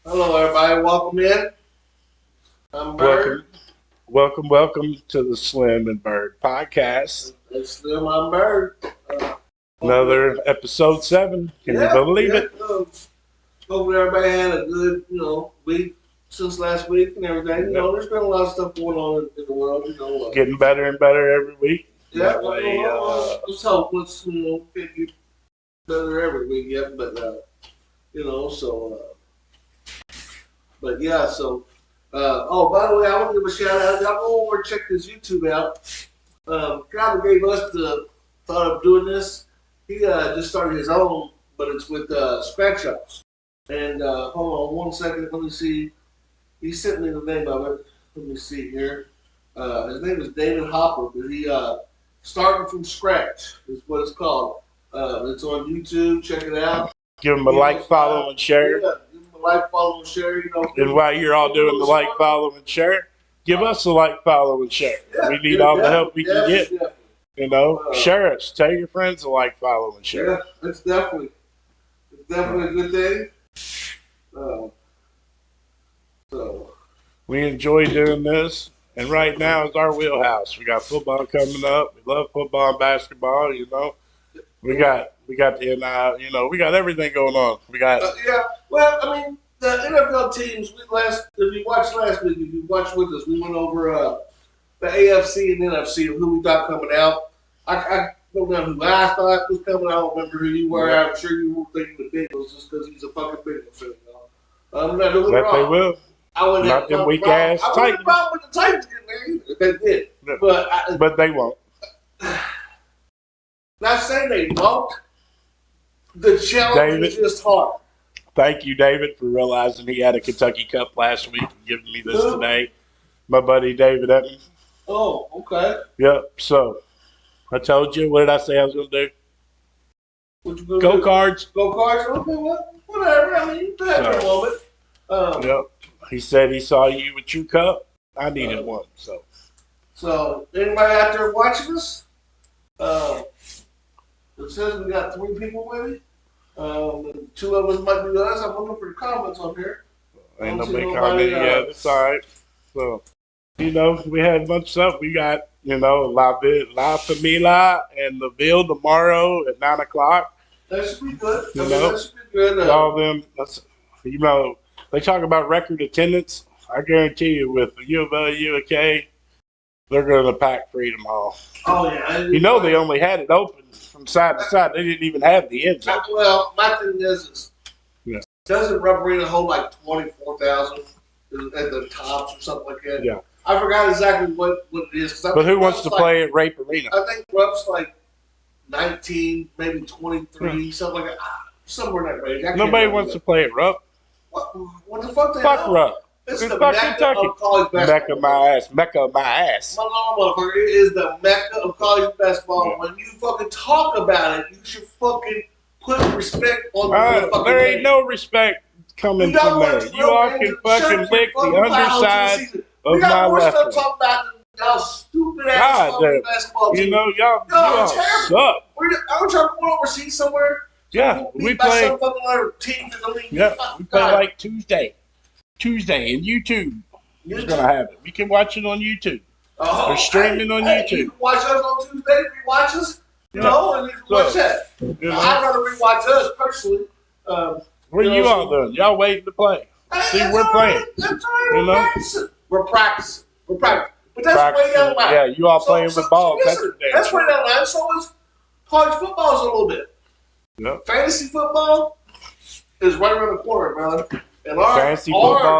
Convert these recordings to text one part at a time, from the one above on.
Hello, everybody. Welcome in. I'm Bird. Welcome to the Slim&Bird podcast. It's Slim. I'm Bird. Another episode 7. Can you believe it? Hopefully, everybody had a good, week since last week and everything. You know, there's been a lot of stuff going on in the world. Getting better and better every week. Yeah. Let's hope can't get better every week yet, but But yeah, so. By the way, I want to give a shout out. Y'all go over and check this YouTube out. God gave us the thought of doing this. He just started his own, but it's with scratch offs. And hold on one second. Let me see. He sent me the name of it. Let me see here. His name is David Hopper, but he starting from scratch is what it's called. It's on YouTube. Check it out. Give him a like, follow, and share. Yeah. Like, follow, and share. And while you're all doing the like, follow, and share, give us a like, follow, and share. Yeah, we need all the help we can get. Share us. Tell your friends to like, follow, and share. Yeah, it's definitely a good thing. So we enjoy doing this, and right now is our wheelhouse. We got football coming up. We love football and basketball. We got the NIL, we got everything going on. We got well, I mean, the NFL teams. If you watched last week, if you watched with us, we went over the AFC and NFC and who we thought coming out. I don't know who I thought was coming. I don't remember who you were. Yeah. I'm sure you were thinking the Bengals just because he's a fucking Bengals fan. I'm not doing it that wrong. they will. I wouldn't Not have them no weak problem. ass I wouldn't have Titans. a problem with the Titans getting there either. They did, Yeah. But they won't. Not saying they won't. The challenge is just hard. Thank you, David, for realizing he had a Kentucky Cup last week and giving me this today. My buddy David Evans. Oh, okay. Yep. So I told you. What did I say I was going to do? What you gonna Go do? Cards. Go Cards. Okay, well, whatever. I mean, you had your moment. Yep. He said he saw you with your cup. I needed one. So anybody out there watching us? It says we got 3 people maybe. 2 of us might be us. I'm looking for the comments on here. Ain't nobody commented yet. It's all right. So, we had a bunch of stuff. We got, La Familia and the Ville tomorrow at 9 o'clock. That should be good. That should be good. All them, they talk about record attendance. I guarantee you with the U of L, U of K, they're going to pack Freedom Hall. Oh, yeah. They only had it open from side to side. They didn't even have the end zone. Well, my thing is doesn't Rubber Arena hold like 24,000 at the tops or something like that? Yeah. I forgot exactly what it is. But who wants to play at Rape Arena? I think Rub's like 19, maybe 23, something like that. Somewhere in that range. Nobody wants to play at Rupp. What the fuck? Fuck Rupp. It's the Mecca of college basketball. Mecca of my ass. My motherfucker, it is the Mecca of college basketball. Yeah. When you fucking talk about it, you should fucking put respect on the fucking There ain't name. No respect coming from there. You all can fucking lick the underside of we got my more left. Stuff talking about y'all stupid ass basketball team. You all suck. I'm trying to go overseas somewhere. Yeah, we play. Some fucking other teams in the league. Yeah, we play like Tuesday and YouTube. We're gonna have it. We can watch it on YouTube. They're streaming on YouTube. You can watch us on Tuesday. Rewatch us. And you can watch that. I'd rather rewatch us personally. What are you all doing? Y'all waiting to play? See, we're playing. That's right. We're practicing. But that's way down the line. Yeah, you all playing with balls. That's way down the line. So is college football a little bit. Yeah. Fantasy football is right around the corner, brother. And our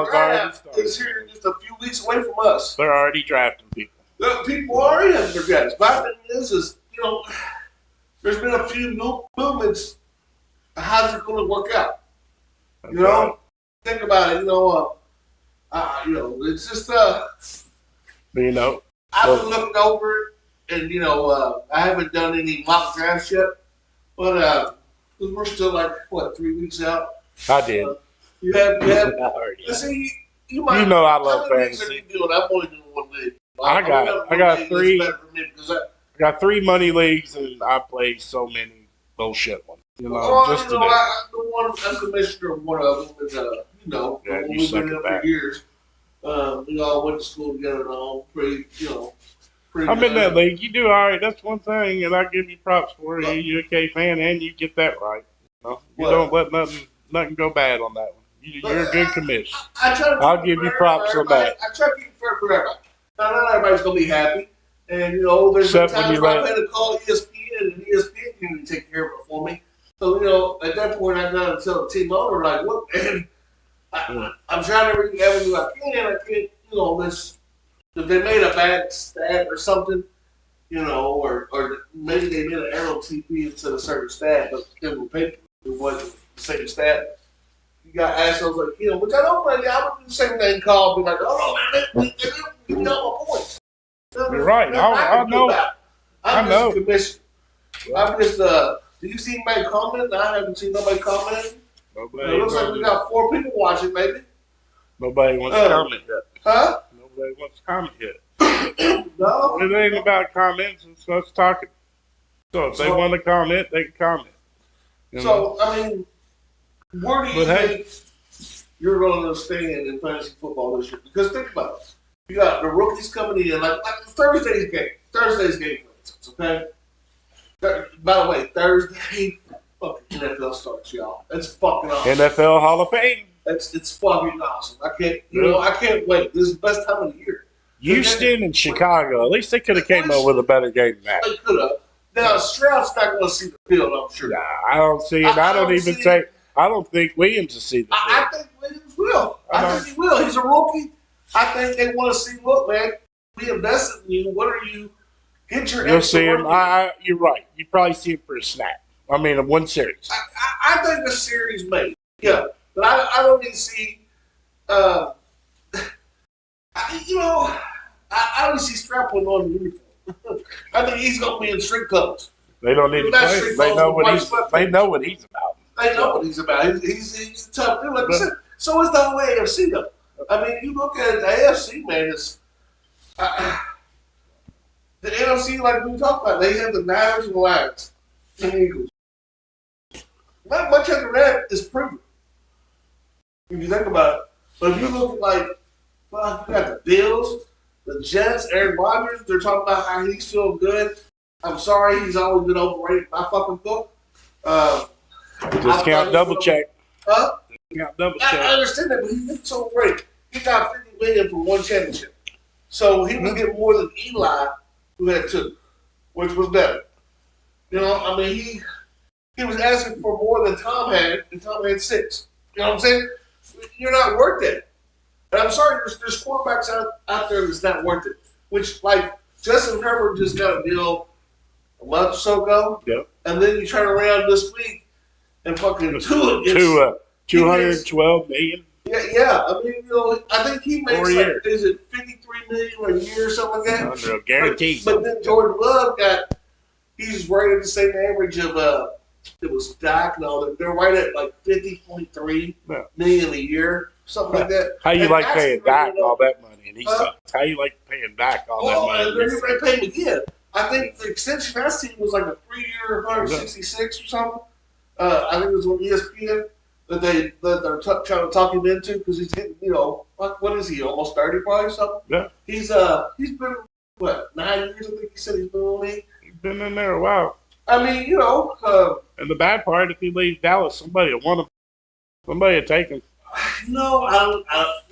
draft is here in just a few weeks away from us. They're already drafting people. People already have their drafts. My thing is, there's been a few movements. How's it going to work out? Right. Think about it. It's just I've been looking over it, and I haven't done any mock drafts yet, but we're still like 3 weeks out. I did. You have. See, you might. I love fantasy. I'm only doing 1 league. I got 3. I got 3 money leagues, and I play so many bullshit ones. The one I'm commissioner of one of them is the when You we've suck been at there that. for years. We all went to school together and all. Pretty, pretty. I'm in that league. You do all right. That's one thing, and I give you props for it. What? You're a K fan, and you get that right. You What? don't let nothing go bad on that one. You're a good commission. I try to keep I'll it give you fair props for on that. everybody. I try to keep it fair for everybody. Not everybody's gonna be happy, and there's Except been when times you where let- I've had to call ESPN, and ESPN can't even take care of it for me. So at that point, I got to tell the team owner, like, look, man, I'm trying every avenue I can. I can't, this. If they made a bad stat or something, or maybe they did an arrow TV instead of certain stat, but it was paper. It wasn't the same stat. You got assholes like him, which I don't blame you. I would do the same thing, call, be like, oh no, man, they didn't give me all my points. You're right. I know. I'm I just know. a commission. I'm just, do you see anybody comment? I haven't seen nobody comment. Nobody. It looks like we got 4 people watching, maybe. Nobody wants to comment yet. Huh? Nobody wants to comment yet. No. It ain't about comments. It's us talking. So if they want to comment, they can comment. So, I mean, where do you But think you're going to stand in fantasy football this year? Because think about it. You got the rookies coming in, like Thursday's game, for instance, okay? By the way, Thursday, fucking NFL starts, y'all. It's fucking awesome. NFL Hall of Fame. It's fucking awesome. I can't wait. This is the best time of the year. Houston and Chicago. At least they could have came up with a better game than that. They could have. Now, Stroud's not going to see the field, I'm sure. Nah, I don't see it. I don't think Williams will see the field. I think Williams will. I think he will. He's a rookie. I think they want to see, look, man, we invested in you. What are you? Get your You'll see him. extra You're right. You probably see him for a snap. I mean, one series. I think the series maybe. Yeah. But I don't even see, I don't see Stroud putting on the uniform. I think he's going to be in street clothes. They don't need to play. They know what he's about. They know what he's about. He's a tough dude. Like I said, so is the whole AFC, though. I mean, you look at the AFC, man, it's the NFC, like we talked about, they have the Niners and the Lions and the Eagles. Not much after that is proven. If you think about it. But if you look at, you got the Bills, the Jets, Aaron Rodgers, they're talking about how he's still good. I'm sorry, he's always been overrated in my fucking book. Discount double check. Huh? Discount double I check. understand that, but he's been so great. He got $50 million for one championship. So he would get more than Eli, who had 2, which was better. I mean, he was asking for more than Tom had, and Tom had 6. You know what I'm saying? You're not worth it. And I'm sorry, there's quarterbacks out there that's not worth it. Which, like, Justin Herbert just got a deal a month or so ago. Yep. And then you turn around this week and fucking $212 million. Yeah. I mean, I think he makes 4 years. is it $53 million a year or something like that? Guaranteed. But then Jordan Love he's right at the same average of it was Dak and all that. They're right at like $50.3 million a year, something like that. How you like paying Dak all that money and he sucks? How you like paying Dak all that money? And they're going to pay him again. I think the extension I seen was like a 3-year, 166 or something. I think it was on ESPN that they're trying to talk him into because he's getting, what is he, almost 30 probably or something? Yeah. He's been, 9 years I think he said he's been in the league. He's been in there a while. I mean, and the bad part, if he leaves Dallas, somebody will want him. Somebody will take him. No, I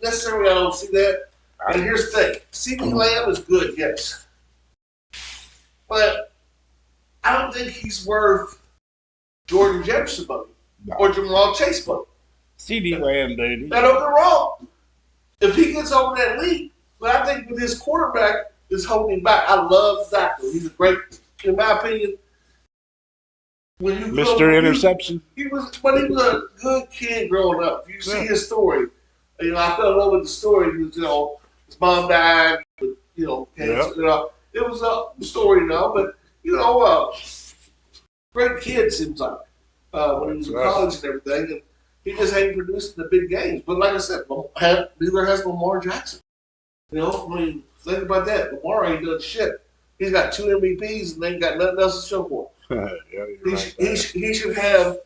don't see that. And here's the thing. CeeDee Lamb is good, yes. But I don't think he's worth Jordan Jefferson money or Jamal Chase money. CeeDee Lamb, dude. Now, don't get wrong. If he gets over that league, but I think with his quarterback is holding him back. I love Zach. He's a great, in my opinion. Mr. Interception. He was a good kid growing up. You see his story. I fell in love with the story because, his mom died, cancer, it was a story, but, great kid seems like, when he was in college and everything, and he just ain't producing the big games. But like I said, neither has Lamar Jackson. Think about that. Lamar ain't done shit. He's got 2 MVPs and ain't got nothing else to show for it. He should have,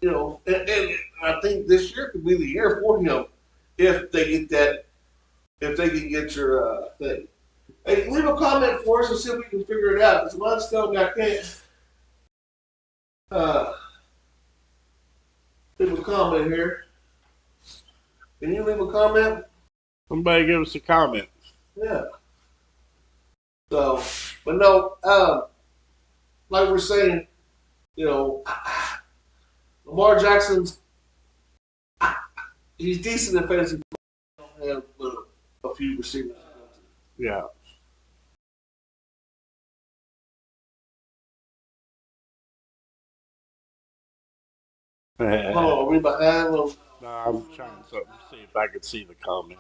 and I think this year could be the year for him. if they get that, if they can get your thing. Hey, leave a comment for us and see if we can figure it out. Because mine's telling me I can't. Leave a comment here. Can you leave a comment? Somebody give us a comment. Yeah. So, but no, like we're saying, you know, Lamar Jackson's, he's decent in fantasy football. Have a few receivers. Yeah. Hold on, are we behind? No, I'm trying to see if I can see the comment.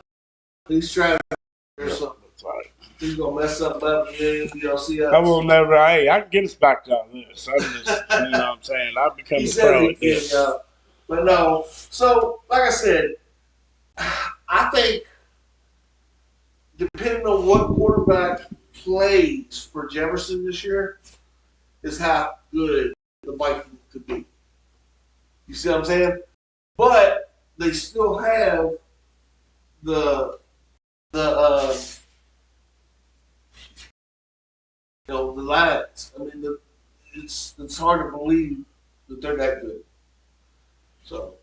He's trying to Yeah, something. that's right. He's gonna mess something up. Yeah, y'all see us. I will never. Hey, I can get us back on this. I'm just, you know what I'm saying? I've become He a said pro he at this. can, but no. So, like I said, I think depending on what quarterback plays for Jefferson this year is how good the Vikings could be. You see what I'm saying? But they still have the the Lions. I mean, it's hard to believe that they're that good. So.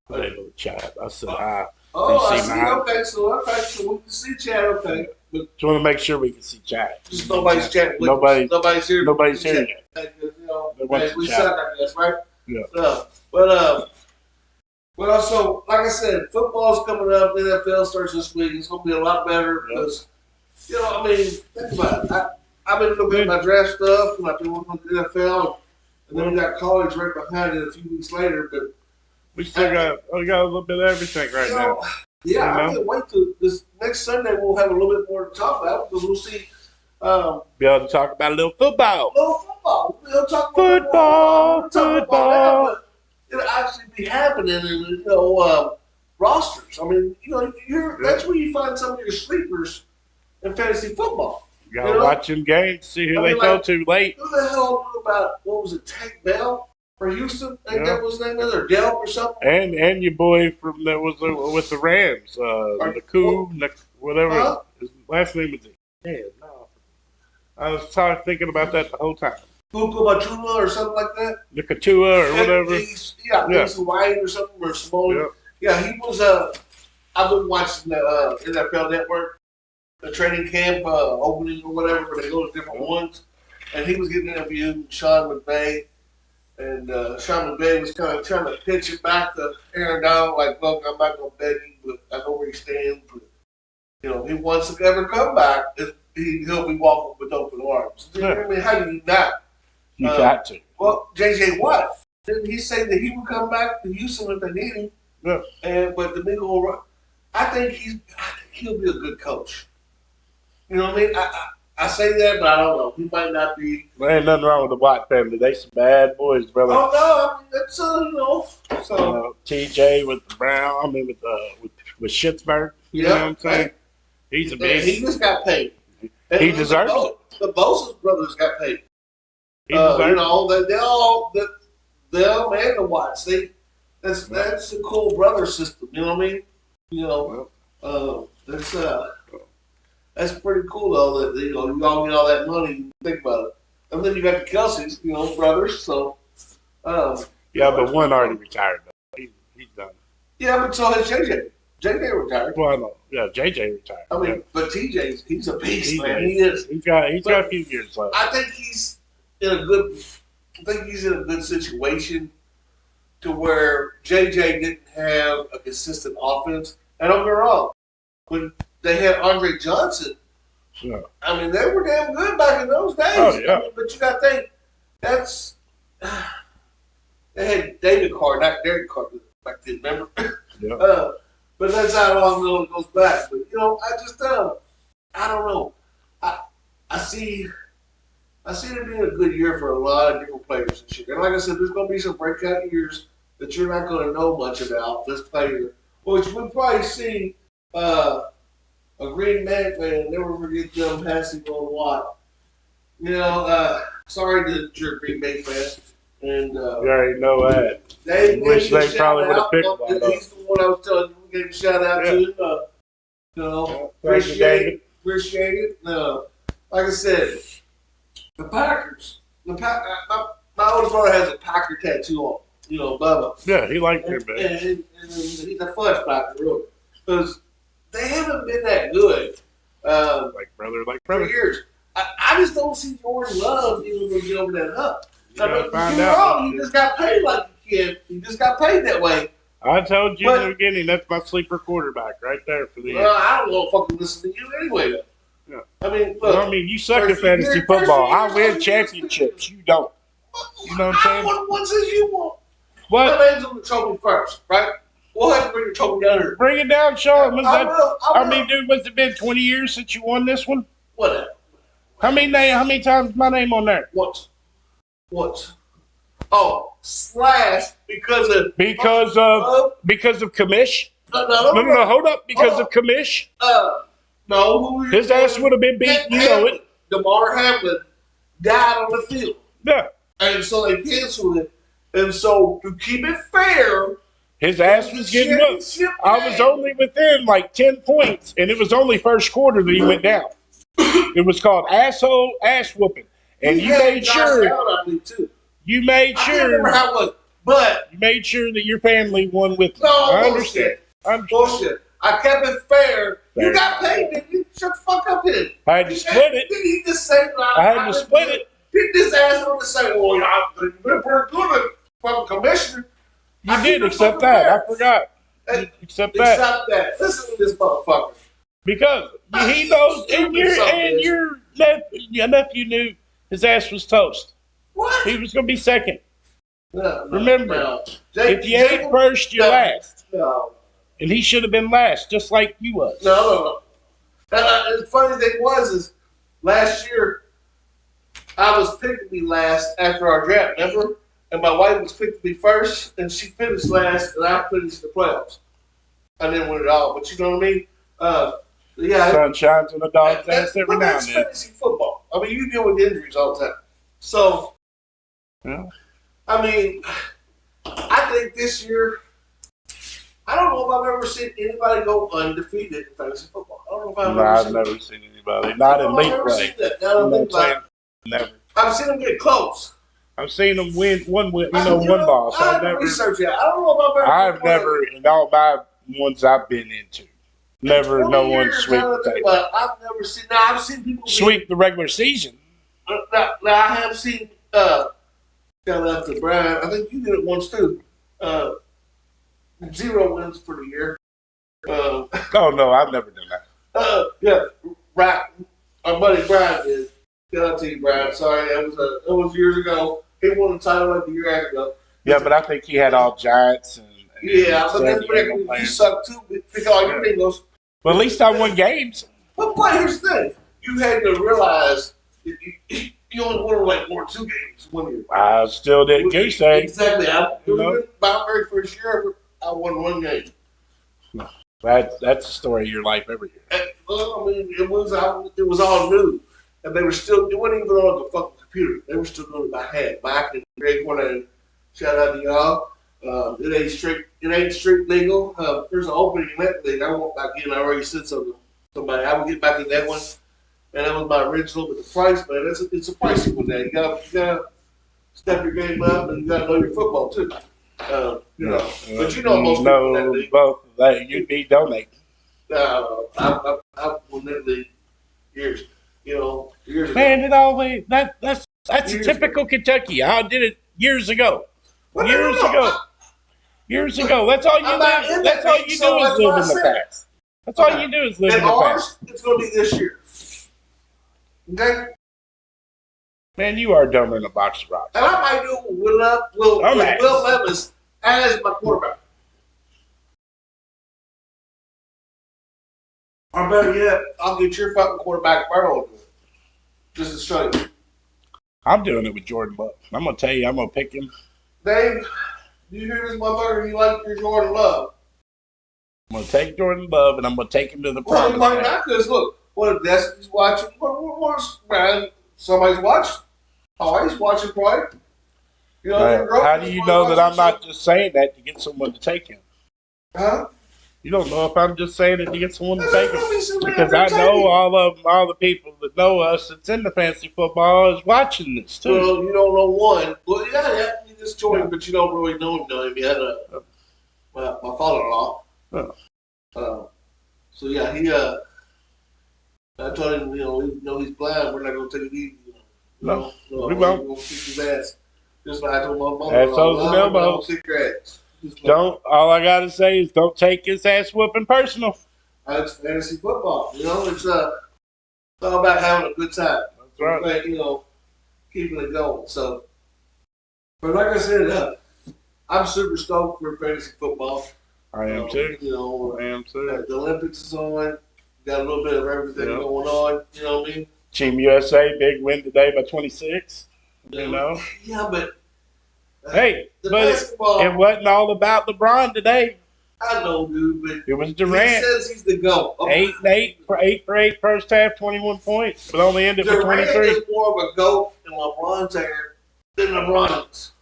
I was able to chat. I said hi. Oh, I You see see. mine? Okay, so we can see Chad. Okay, but Just want to make sure we can see chat. just nobody's chatting. with us. Nobody's here. Nobody's here yet. You know, They want hey, to we chat. suck, I guess, right? Yeah. But also, like I said, football's coming up. The NFL starts this week. It's going to be a lot better because, you know, I mean, think about it. I've been looking at my draft stuff, and I've been working with the NFL, and then we got college right behind it a few weeks later. But we got a little bit of everything right now. Yeah, You I know? can't wait to this next Sunday. We'll have a little bit more to talk about because we'll see. Be able to talk about a little football. Little football. We'll talk about Football. We'll talk about that, but it'll actually be happening in rosters. I mean, you know, that's where you find some of your sleepers in fantasy football. You gotta watch them games, see who they go to late. Who the hell knew about what was it, Tank Bell for Houston? I think that was his name, or Delp or something. And your boy from that was with the Rams, whatever. Huh? His last name was no. I was thinking about that the whole time. Puka Batula or something like that. Nakatua or whatever. He's Hawaiian or something or Samoan. Yeah. Yeah, he was. I've been watching the NFL Network, the training camp opening or whatever, where they go to different ones, and he was getting interviewed. Sean McVay, and Sean McVay was kind of trying to pitch it back to Aaron Donald, like, look, I'm not gonna bet you, but I know where he stands. But you know, he wants to ever come back. He'll be walking with open arms. I mean, how do you not? You got to. Well, J.J. Watt, didn't he say that he would come back to Houston if they need him? Yeah. But the Domingo, I think he'll be a good coach. You know what I mean? I say that, but I don't know. He might not be. There ain't nothing wrong with the Watt family. They some bad boys, brother. Oh no, I mean that's you know. So TJ with the Brown, I mean with Schittsburg. You know what I'm saying? Right. He's a beast. He just got paid. He deserves it. The Bosa's brothers got paid. He deserves you know, they all and the Watts. That's a cool brother system. You know what I mean? You know, that's pretty cool though. That you know you all get all that money. Think about it, and then you got the Kelseys, you know, brothers. So, yeah, but one already retired though. He's done. Yeah, but so has JJ. JJ retired. Well, I know. Yeah, JJ retired. I mean, but TJ, he's a beast, man. He is. He's got a few years left. I think he's in a good situation to where JJ didn't have a consistent offense. And don't get me wrong, when they had Andre Johnson, I mean, they were damn good back in those days. Oh, yeah. I mean, but you got to think, they had David Carr, not Derek Carr back then, remember? Yeah. But that's how long ago it goes back. But, you know, I just, I don't know. I see it being a good year for a lot of different players this year. And like I said, there's going to be some breakout years that you're not going to know much about this player, which we'll probably see a Green Bay fan, never forget them passing on Watt. You know, sorry that you're a Green Bay fan. And you already know that. They wish they probably would have picked Watt. He's the one I was telling you. gave a shout out to him. You know, appreciate it. Like I said, the Packers. My oldest brother has a Packer tattoo on. You know, Bubba. Yeah, he liked it, man. And he's a fudge Packer, really, because they haven't been that good. Like brother. For years. I just don't see Jordan Love even going to get over that hump. He just got paid like a kid. He just got paid that way. I told you in the beginning, that's my sleeper quarterback right there for the year. Well, I don't know if I can listen to you anyway, though. Yeah. I mean, look. You suck at fantasy football. I win championships. You don't. You know what I'm saying? What says you want? What? My name's on the trophy first, right? We'll have to bring the trophy down here. Bring it down, Sean. I will. Dude, what's it been 20 years since you won this one? Whatever. How many times is my name on there? What? Oh, / because of Commish. No, Hold up, because of Commish. No, his ass would have been beat. You know it. DeMar Hamlin died on the field. Yeah. And so they canceled it. And so to keep it fair, his ass was getting whooped. I was only within like 10 points, and it was only first quarter that he went down. It was called ass whooping, and you made sure. You made sure. I can't remember how it was, but you made sure that your family won with you. No, I understand. Bullshit. I kept it fair. You got paid, didn't you? Shut the fuck up, then. I had to split it. Did he just say that? I had to split it. Did this asshole just say, "Oh, you've been pretty good at fucking commissioner"? You did, except that. I forgot. Except that. Listen to this motherfucker. Because he knows, and your nephew knew his ass was toast. What? He was going to be second. No, remember, if you ain't first, you're last. No. And he should have been last, just like you was. No. And the funny thing is last year, I was picked to be last after our draft, remember? And my wife was picked to be first, and she finished last, and I finished the playoffs. I didn't win it all, but you know what I mean? Yeah. Sun shines on the dog's ass every now and then. That's fantasy football. I mean, you deal with injuries all the time. So, yeah. I mean, I think this year, I don't know if I've ever seen anybody go undefeated in fantasy football. I don't know if I've never seen anybody. Not in league play. Never. I've seen them get close. I've seen them win one ball. So I've never researched it. I don't know if I've never, in all my ones I've been into, never no one sweep the table. But I've never seen. Now I've seen people sweep the regular season. Now I have seen. Shout out to Brian. I think you did it once too. 0 wins for the year. Oh no, I've never done that. Yeah, right. Our buddy Brian did. Shout out to you, Brian. Sorry, it was years ago. He won the title like a year ago. Yeah, but I think he had all Giants and yeah, but then you suck too because all your Bengals. But at least I won games. But here's the thing: you had to realize you only won like 1 or 2 games 1 year. I still did goose egg. Exactly. My very first year, I won 1 game. That's the story of your life every year. Well, I mean, it was all new, and they were still. It wasn't even on the fucking computer. They were still doing it by hand. Mike and Greg wanted to shout out to y'all. It ain't street legal. There's an opening in that league. I won't back in. I already said something to somebody. I will get back in that one. And that was my original, but the price, man, it's a pricey one now. You gotta step your game up, and you gotta know your football too. But most people in that league. Both you'd be donating. I've won that league years ago. Man, it always that's a typical Kentucky. I did it years ago. Years ago. That's all you do. That's all you do is live in the past. That's all you do is live in the past. It's going to be this year. Okay? Man, you are dumber than a box of rocks. And I might do Will Levis as my quarterback. Or better yet, I'll get your fucking quarterback Burrow to do it. Just to show you. I'm doing it with Jordan Love. I'm going to tell you, I'm going to pick him. Dave, do you hear this motherfucker? You like your Jordan Love? I'm going to take Jordan Love, and I'm going to take him to the promised land. Well, not because, look, what if Destiny's watching? What's man? Somebody's watching. Oh, he's watching, probably. How do you know that I'm not just saying that to get someone to take him? Huh? You don't know if I'm just saying it to get someone to take them. Because I Because know all the people that know us that's in the fantasy football is watching this too. Well, you don't know one. Well, yeah, you just joined, Yeah. but you don't really know him yet. My father-in-law. Oh. So yeah, I told him, he's blind. We're not gonna take it easy. No, we we're won't. gonna kick his ass. Just like I told my mother. Assholes and elbows. Kick your ass. Don't. All I gotta say is don't take his ass whooping personal. It's fantasy football. It's all about having a good time. That's right. Like, keeping it going. So, but like I said, I'm super stoked for fantasy football. I am too. I am too. The Olympics is on. Got a little bit of everything going on. You know what I mean? Team USA, big win today by 26. Yeah, but hey, the but basketball. it wasn't all about LeBron today. I know, dude, but It was Durant. he says he's the GOAT. 8 for 8 first half, 21 points, but only ended with 23. Durant is more of a GOAT in LeBron's hair than LeBron's.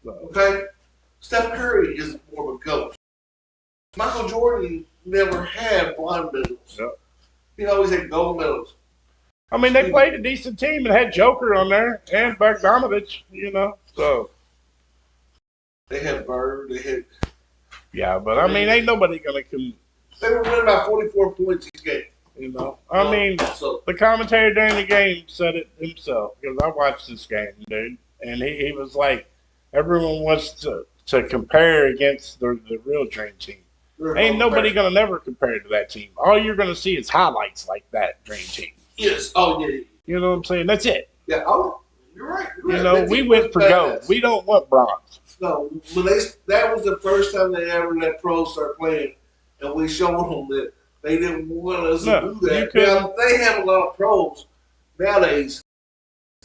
Okay? Steph Curry is more of a GOAT. Michael Jordan never had blonde medals. Yep. He always had gold medals. I mean, they played a decent team and had Joker on there and Bogdanovich, so. They had Bird. They had. Yeah, but I mean, ain't nobody going to They were winning by 44 points each game. I mean, the commentator during the game said it himself, because I watched this game, dude, and he was like, everyone wants to compare against the real Dream Team. Ain't nobody going to never compare to that team. All you're going to see is highlights like that Dream Team. Yes. Oh, yeah. You know what I'm saying? That's it. Yeah. Oh, you're right. You're right. We went for gold. We don't want bronze. No, that was the first time they ever let pros start playing, and we showed them that they didn't want us to do that. Now, they have a lot of pros nowadays.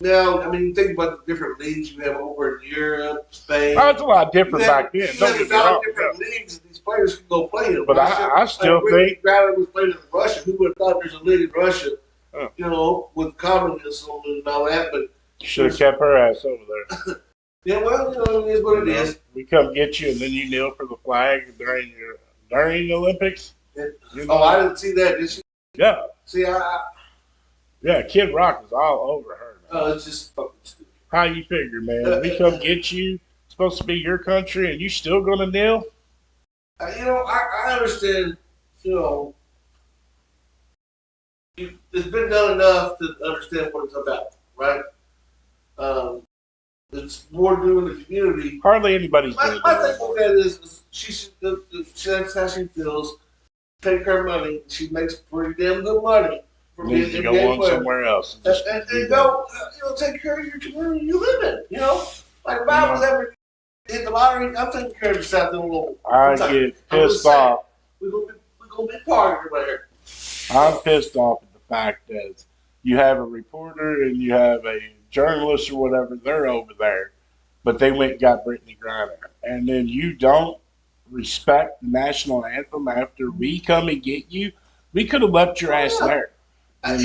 Now, I mean, you think about the different leagues you have over in Europe, Spain. Oh, it's a lot different back then. You have a lot of different leagues that these players can go play in. But I still think Crowder was playing in Russia. Who would have thought there's a league in Russia, with communism and all that? But should have kept her ass over there. Yeah, well, it is what it is. We come get you, and then you kneel for the flag during the Olympics. Oh, I didn't see that. Did you? Yeah. See, Yeah, Kid Rock was all over her. Man. Oh, it's just fucking stupid. How you figure, man? We come get you. It's supposed to be your country, and you still gonna kneel? I understand. It's been done enough to understand what it's about, right? It's more to do in the community. Hardly anybody's doing My thing with that is that's how she feels. Take her money. She makes pretty damn good money. Needs to go on somewhere else. And go, take care of your community you live in. Like if I was ever hit the lottery, I'm taking care of the South End. I get pissed off. We're gonna be partying right here. I'm pissed off at the fact that you have a reporter and you have a journalist or whatever, they're over there, but they went and got Brittany Griner. And then you don't respect the national anthem after we come and get you. We could have left your ass there, and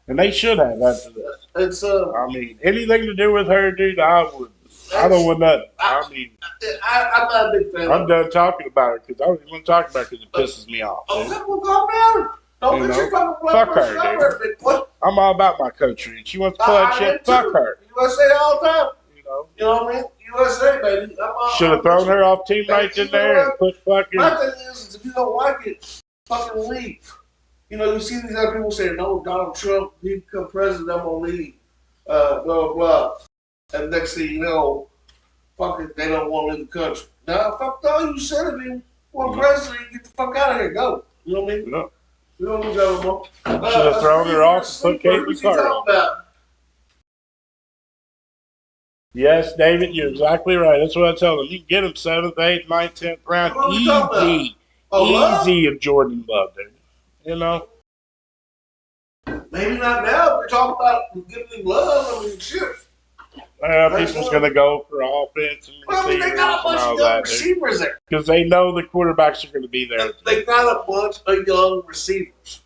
they should have after this. I mean, anything to do with her, dude, I don't want nothing. I'm not a big fan. I'm done talking about it because I don't even want to talk about it because it pisses me off. Okay, well, calm down. Fuck her, dude. I'm all about my country, and she wants to play that shit. Fuck her. USA all the time. You know what I mean? USA, baby. Should have thrown her off team rights in there and put fucking. My thing is, if you don't like it, fucking leave. You see these other people saying, "No, Donald Trump, he become president, I'm gonna leave." Blah blah blah. And next thing you know, fucking, they don't want to leave the country. Now, fuck all you said to me, one president, get the fuck out of here, go. You know what I mean? No. We don't need that no more. Should have thrown her off and put Caitlin Clark. Yes, David, you're exactly right. That's what I tell them. You can get them 7th, 8th, 9th, 10th round. Easy of Jordan Love, dude. Maybe not now. We're talking about giving him love. I mean, shit. People's going to go for offense and receivers they got a bunch of young receivers there. Because they know the quarterbacks are going to be there. They got a bunch of young receivers.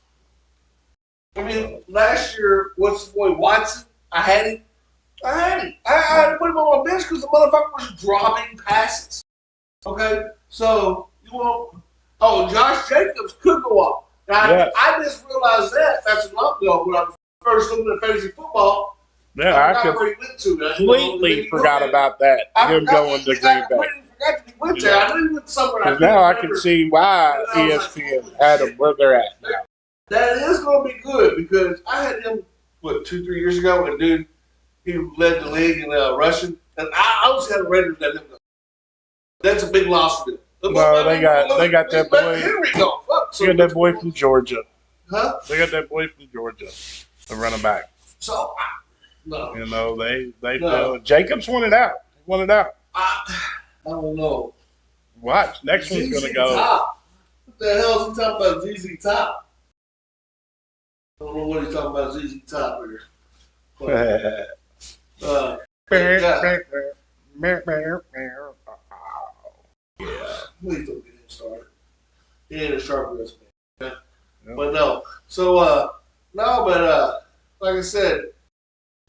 I mean, last year, what's the boy, Watson? I had him. I had to put him on my bench because the motherfucker was dropping passes. Okay? So, Oh, Josh Jacobs could go off. Now, Yeah. I just realized that that's a long ago when I was first looking at fantasy football. Yeah, I I forgot where he went to. completely forgot about that. Him going to Green Bay. I completely forgot that he went there. I knew he went somewhere. Because now I can see why ESPN had them where they're at now. That is going to be good because I had him, 2-3 years ago, and dude, he led the league in rushing, and I always had a Raiders let him go. That's a big loss for them. No, they got that boy. Henry go. They got that boy from Georgia. Huh? They got that boy from Georgia, the running back. So, no. You know, they feel Jacobs wanted out. He wanted out. I don't know. Watch. Next one's going to go. Top. What the hell is he talking about, ZZ Top? I don't know what he's talking about, ZZ Top here. Yeah. Please don't get him started. He ain't a sharp wrist man. Yeah. But no. So, like I said,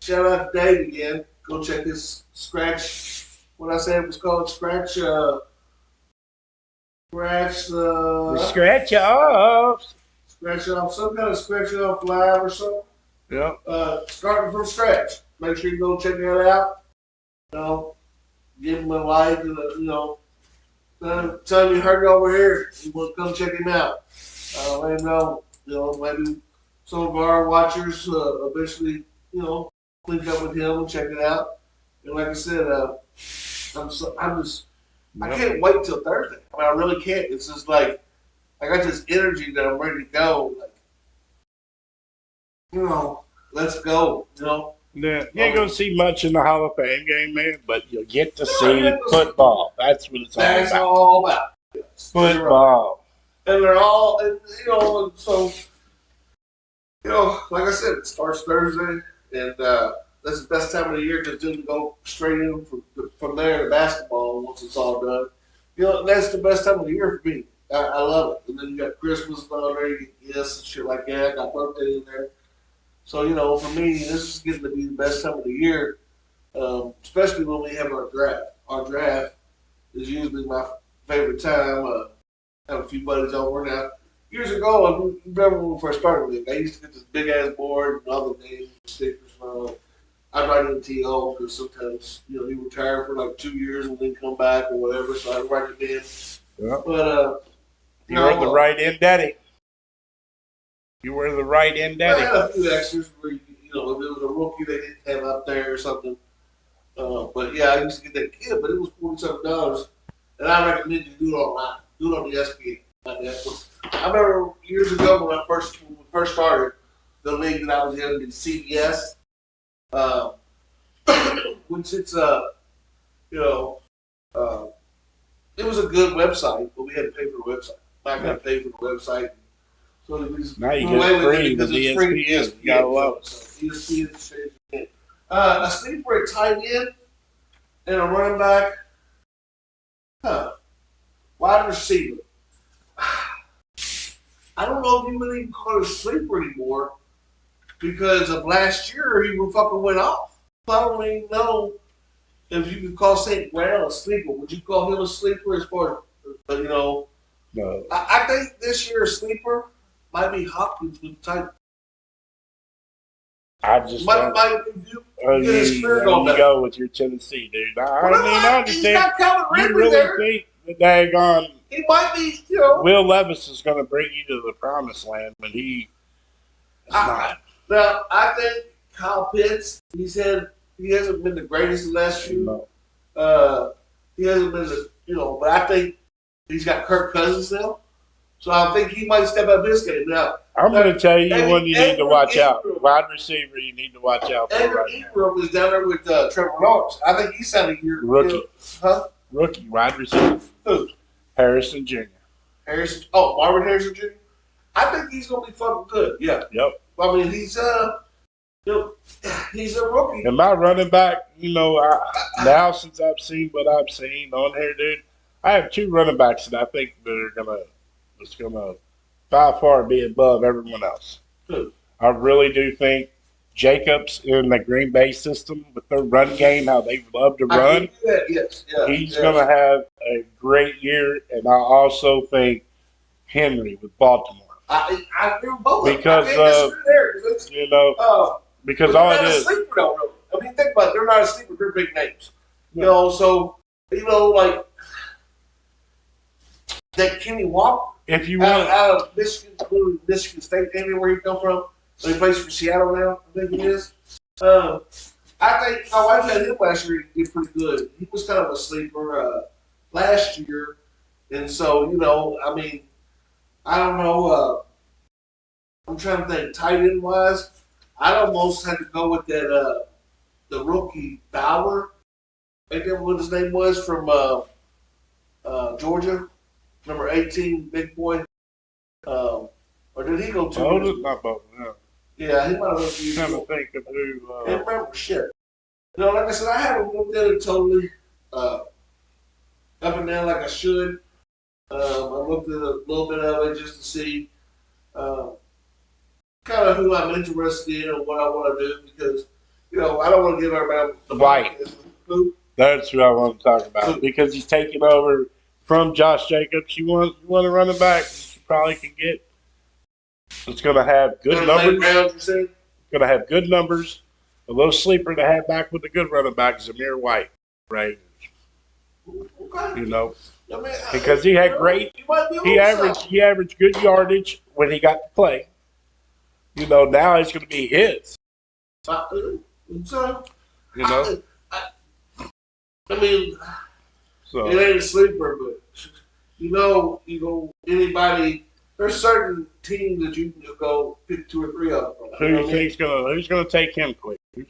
shout out to Dave again. Go check his scratch. What I said was called scratch. Scratch off. Scratch off. Some kind of scratch off live or something. Yeah. Starting from scratch. Make sure you go check that out. You know, give him a like and tell him you heard it over here. You want to come check him out. Let him know. You know, maybe some of our watchers eventually, link up with him and check it out. And like I said, I can't wait till Thursday. I mean, I really can't. It's just like I got this energy that I'm ready to go. Like, let's go. Yeah, you ain't gonna see much in the Hall of Fame game, man, but you'll get to see football. That's what it's all about. That's all about. Yes. Football. And they're all, and so, like I said, it starts Thursday, and that's the best time of the year because then go straight in from there to basketball once it's all done. That's the best time of the year for me. I love it. And then you got Christmas and all there, you get gifts and shit like that. I got birthday in there. So, for me, this is getting to be the best time of the year, especially when we have our draft. Our draft is usually my favorite time. I have a few buddies over now. Years ago, I remember when we first started, I used to get this big-ass board and all the names and stickers and all. I'd write it in T.O. because sometimes, he retired for like 2 years and then come back or whatever, so I'd write it in. Yeah. But, you were the right end daddy. You were the right end daddy. I had a few extras where, if it was a rookie they didn't have up there or something. But yeah, I used to get that kid, but it was $47. And I recommend you do it online. Do it on the SPA. I remember years ago when we first started, the league that I was in, the CBS, which it's, it was a good website, but we had to pay for the website. I got to pay for the website. So now you get free with ESPN. You gotta love it. So ESPN is a sleeper at tight end and a running back. Wide receiver. I don't know if you would even call it a sleeper anymore because of last year he fucking went off. I don't even know if you could call St. Brown a sleeper. Would you call him a sleeper as far as, No. I think this year a sleeper might be Hopkins with type. I just you go with your Tennessee, dude. I understand. He's got Calvin You Ridley really there. think the daggone He might be, Will Levis is going to bring you to the promised land, but he is not. Now, I think Kyle Pitts, he hasn't been the greatest in the last few. No. He hasn't been, but I think he's got Kirk Cousins now. So I think he might step up his game. Now, I'm going to tell you one you need to watch out. Wide receiver you need to watch out for Edward right Ingram is down there with Trevor Lawrence. I think he's had a year. Rookie. Huh? Rookie wide receiver. Who? Harrison Jr. Marvin Harrison Jr.? I think he's going to be fucking good. Yeah. Yep. I mean, he's a rookie. And my running back, now since I've seen what I've seen on here, dude, I have two running backs that I think that are it's gonna by far be above everyone else. Who? I really do think Jacobs in the Green Bay system with their run game, how they love to run. Yes. Yeah, he's gonna have a great year, and I also think Henry with Baltimore. I agree with both. Because, I can't disagree there. you know, because all it is. Sleeper, though, really. I mean, think about it. They're not a sleeper. They're big names. Yeah. You know, so, you know, like that Kenny Walker. If you want out of Michigan State, anywhere he come from, so he plays for Seattle now, I think he is. I think my wife had him last year. He did pretty good. He was kind of a sleeper last year, and so you know, I mean, I don't know. I'm trying to think tight end wise. I'd almost had to go with that the rookie Bauer. I think that's what his name was from Georgia. Number 18, big boy. Or did he go 2 years ago? Not both. No. Yeah, he might have went 2 years I'm ago. trying to think of who. I can't remember shit. You know, like I said, I haven't looked at it totally up and down like I should. I looked at a little bit of it just to see kind of who I'm interested in and what I want to do because, you know, I don't want to give everybody the Right. who. That's who I want to talk about because he's taking over from Josh Jacobs. You want a running back you probably can get. It's going to have good numbers. Going to have good numbers. A little sleeper to have back with a good running back is Zamir White, right? Okay. You know, I mean, because he had great. He averaged good yardage when he got to play. You know, now it's going to be his. So, You know. I mean, So it ain't a sleeper, but you know, anybody. There's certain teams that you can go pick 2 or 3 of them. who you think's who's gonna take him quick? Who's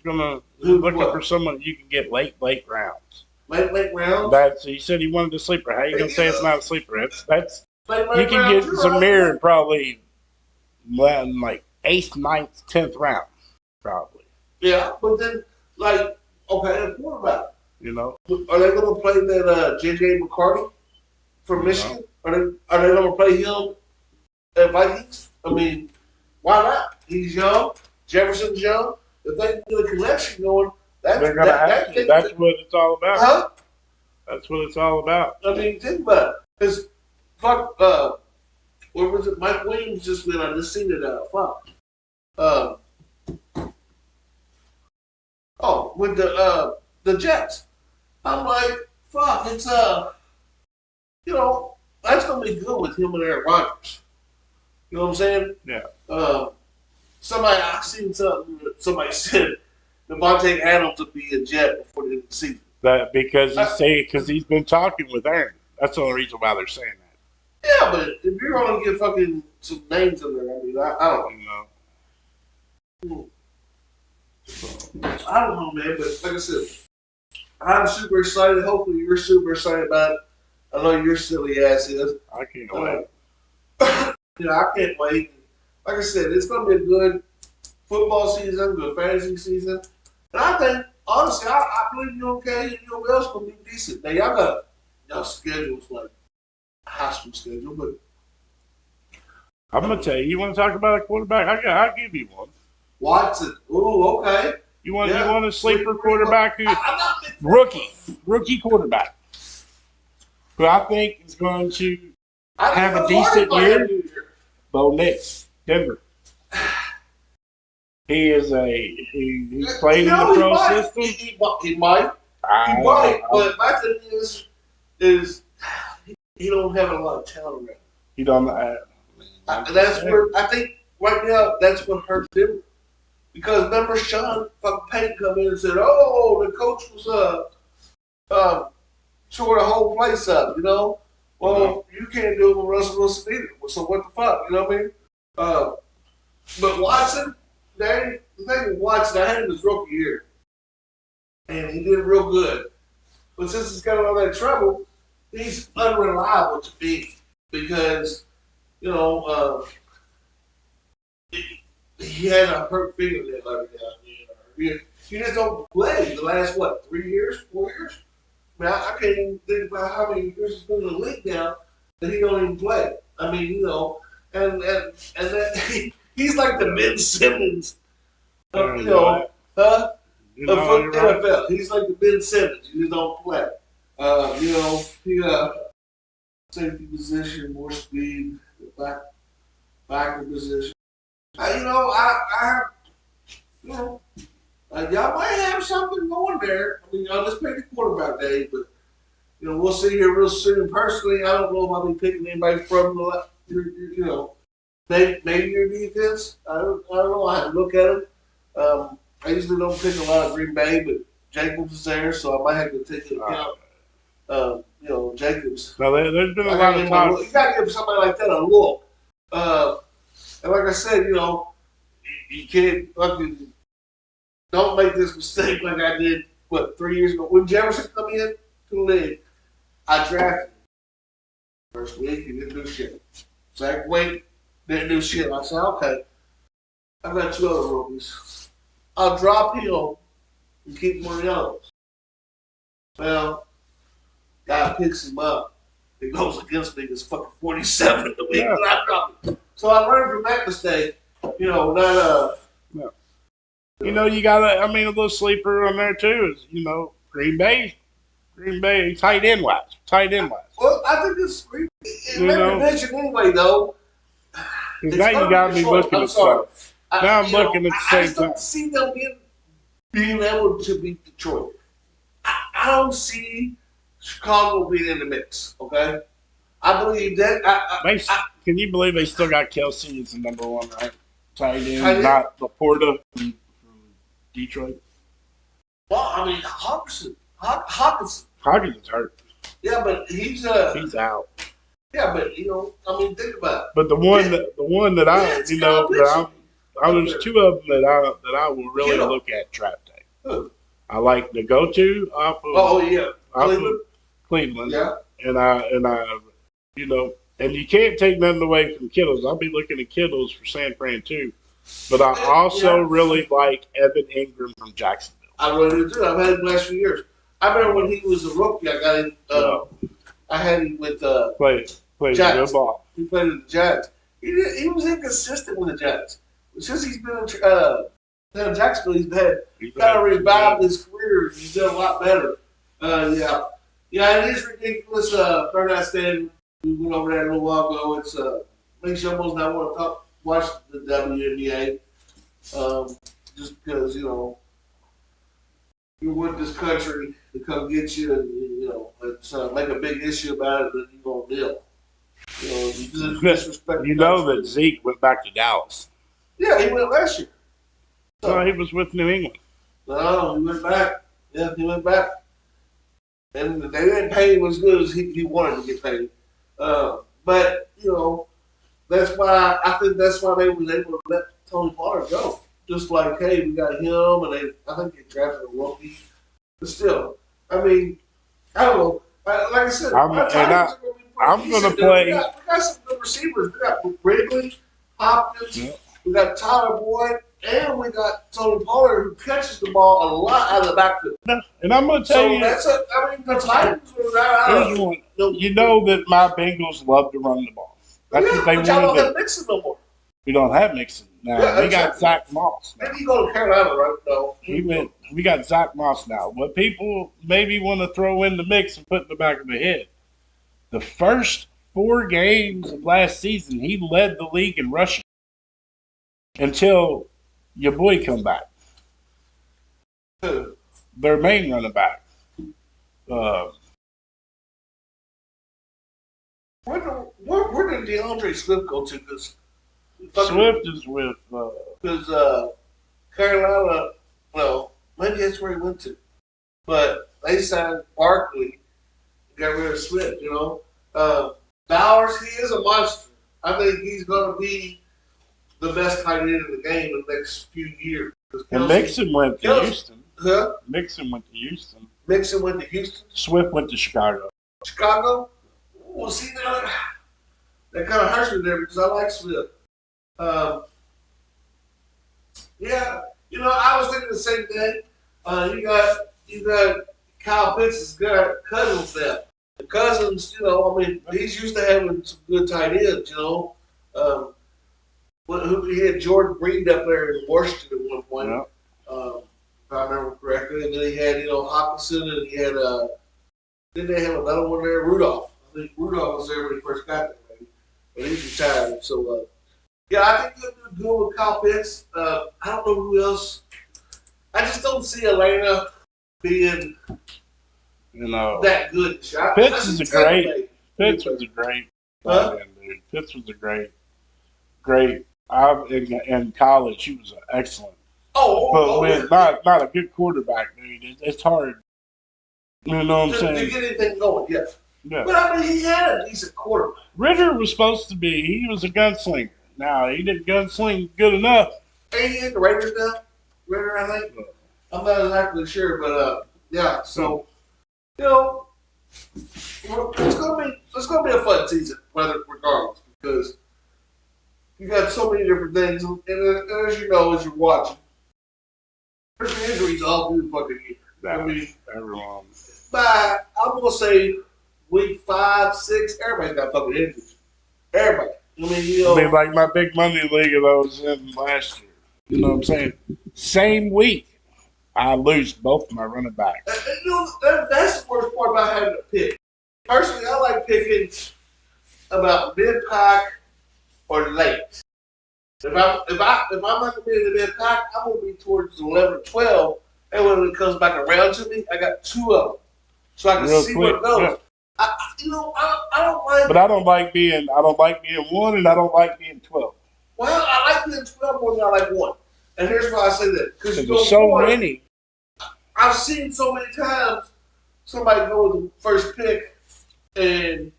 looking for someone you can get late rounds? Late rounds. That's he said he wanted a sleeper. How you gonna say it's not a sleeper? That's late you can rounds, get Zamir in probably like 8th, 9th, 10th round, probably. Yeah, but then like okay, a quarterback. You know, are they going to play that J.J. McCarty from Michigan? Are they going to play him at Vikings? I mean, why not? He's young. Jefferson's young. If they can get a connection going, they're going to have to. That's what it's all about. Huh? That's what it's all about. I mean, think about it. Because, fuck, what was it? Mike Williams just went. I just seen it out. Fuck. With the Jets. I'm like, fuck, it's you know, that's gonna be good with him and Aaron Rodgers. You know what I'm saying? Yeah. I seen something that somebody said Devontae Adams would be a Jet before the end of the season. That because he's been talking with Aaron. That's the only reason why they're saying that. Yeah, but if you're gonna get fucking some names in there, I mean, I don't know. I don't know, man, but like I said, I'm super excited. Hopefully, you're super excited about it. I know your silly ass is. I can't wait. I can't wait. Like I said, it's going to be a good football season, good fantasy season. And I think, honestly, I believe you're okay and everybody else going to be decent. Now, y'all got y'all schedules like a high school schedule, but I'm going to tell you, you want to talk about a quarterback? I'll give you one. Watson. Ooh, okay. You want a sleeper quarterback rookie quarterback who I think is going to have a decent year. Bo Nix, Denver. He's played in the pro system. He might. But my thing is he don't have a lot of talent around. He don't. That's where I think right now that's what hurts Denver. Because remember Sean fucking Payton come in and said, "Oh, the coach was tore the whole place up," you know. Well, you can't do it with Russell Wilson either. So what the fuck, you know what I mean? But Watson, the thing with Watson, I had him his rookie year, and he did real good. But since he's got all that trouble, he's unreliable to me because, you know, he had a hurt fingernail every now and then. He just don't play the last, 3 years, 4 years? I mean, I can't even think about how many years he's been in the league now that he don't even play. I mean, you know, and that, he's like the Ben Simmons of, NFL. Right. He's like the Ben Simmons. He just don't play. You know, he safety position, more speed. back in position. I you know, y'all might have something going there. I mean, y'all just pick the quarterback day, but we'll see here real soon. Personally, I don't know if I'll be picking anybody from maybe your defense. I don't know. I have to look at them. I usually don't pick a lot of Green Bay, but Jacobs is there, so I might have to take into account. Jacobs. No, there's been a lot of talk. You got to give somebody like that a look. And like I said, you can't fucking don't make this mistake like I did 3 years ago when Jefferson come in to the league. I drafted him. First week he didn't do shit. Second week didn't do shit. I said, okay, I've got 2 other rookies. I'll drop him and keep one of the others. Well, guy picks him up. He goes against me. It's fucking 47 the week that I dropped him. So I learned from that mistake. Not you got a little sleeper on there too is Green Bay tight end wise. Well, I think it's division anyway though. Now you got me looking at stuff. Now I'm looking at the same time. I just don't see them being able to beat Detroit. I don't see Chicago being in the mix. Okay, I believe that. Can you believe they still got Kelsey as the number 1 right tight end, not Laporta from Detroit? Well, I mean Hawkinson. Hawkinson's hurt. Yeah, but he's out. Yeah, but think about it. But the one that there's 2 of them that I will really look at draft day. Who? I like the go-to off of Cleveland. Yeah. And you can't take nothing away from Kittles. I'll be looking at Kittles for San Fran too. But I also really like Evan Ingram from Jacksonville. I really do. I've had him the last few years. I remember when he was a rookie, I got him. I had him with played Giants. good ball. He played with the Giants. He was inconsistent with the Giants. Since he's been in Jacksonville, he's kind of revived his career. He's done a lot better. It is ridiculous. Bernard Stanton, we went over that a little while ago. It's makes you almost not want to watch the WNBA, just because you want this country to come get you, and let's make a big issue about it, and you're gonna deal. You disrespect. That Zeke went back to Dallas. Yeah, he went last year. No, he was with New England. No, he went back. Yeah, he went back. And they didn't pay him as good as he wanted to get paid. But that's why I think that's why they was able to let Tony Pollard go. Just like, hey, we got him, and I think they drafted a rookie. But still, I don't know. Like I said, I'm going to play. We got some good receivers. We got Wrigley, Hopkins. Yeah. We got Tyler Boyd, and we got Tony Pollard, who catches the ball a lot out of the backfield. And I'm going to tell you. The Titans were out. You know that my Bengals love to run the ball. That's what they want to do. Don't have Mixon no more. We don't have Mixon now. Yeah, we got Zach Moss. Maybe you go to Carolina, right? No. We got Zach Moss now. What people maybe want to throw in the mix and put in the back of the head. The first 4 games of last season, he led the league in rushing until your boy come back. Who? Their main running back. Where did DeAndre Swift go to? Because Swift is with Carolina. Well, maybe that's where he went to. But they signed Barkley, got rid of Swift. Bowers, he is a monster. I think he's going to be the best tight end in the game in the next few years. And Mixon went to Houston. Huh? Mixon went to Houston. Swift went to Chicago. Chicago? Well, see, that kind of hurts me there because I like Swift. I was thinking the same thing. You got Kyle Pitts has got Cousins there. The Cousins, he's used to having some good tight ends. He had Jordan Reed up there in Washington at one point. Yeah. If I remember correctly, and then he had Hopkinson, and he had didn't they have another one there, Rudolph? I think Rudolph was there when he first got there. Maybe. but he's retired. So, yeah, I think they'll do good with Kyle Pitts. I don't know who else. I just don't see Atlanta being that good. Pitts is a great. Pitts was a great. Huh? Dude. Pitts was a great. In college, he was excellent. But not a good quarterback, dude. It's hard. You know what I'm saying? To get anything going, yes. Yeah. But I mean, he had a decent quarterback. Ritter was supposed to be. He was a gunslinger. Now he didn't gunsling good enough. Ain't he in the Raiders now? Ritter, I think. I'm not exactly sure, but yeah. So, you know, it's gonna be a fun season, regardless, because you got so many different things, and as you know, as you're watching, there's injuries all through the fucking year. I mean, everyone. But I'm gonna say week 5, 6, everybody got fucking injuries. Everybody. I mean, like my big money league that I was in last year. You know what I'm saying? Same week, I lose both my running backs. That's the worst part about having to pick. Personally, I like picking about mid-pack or late. If I'm not gonna be in the mid-pack, I'm gonna be towards 11 or 12. And when it comes back around to me, I got 2 of them, so I can see where it goes. Yeah. I don't like. But I don't like being 1, and I don't like being 12. Well, I like being 12 more than I like 1, and here's why I say that: because there's so many. I've seen so many times somebody go with the first pick, and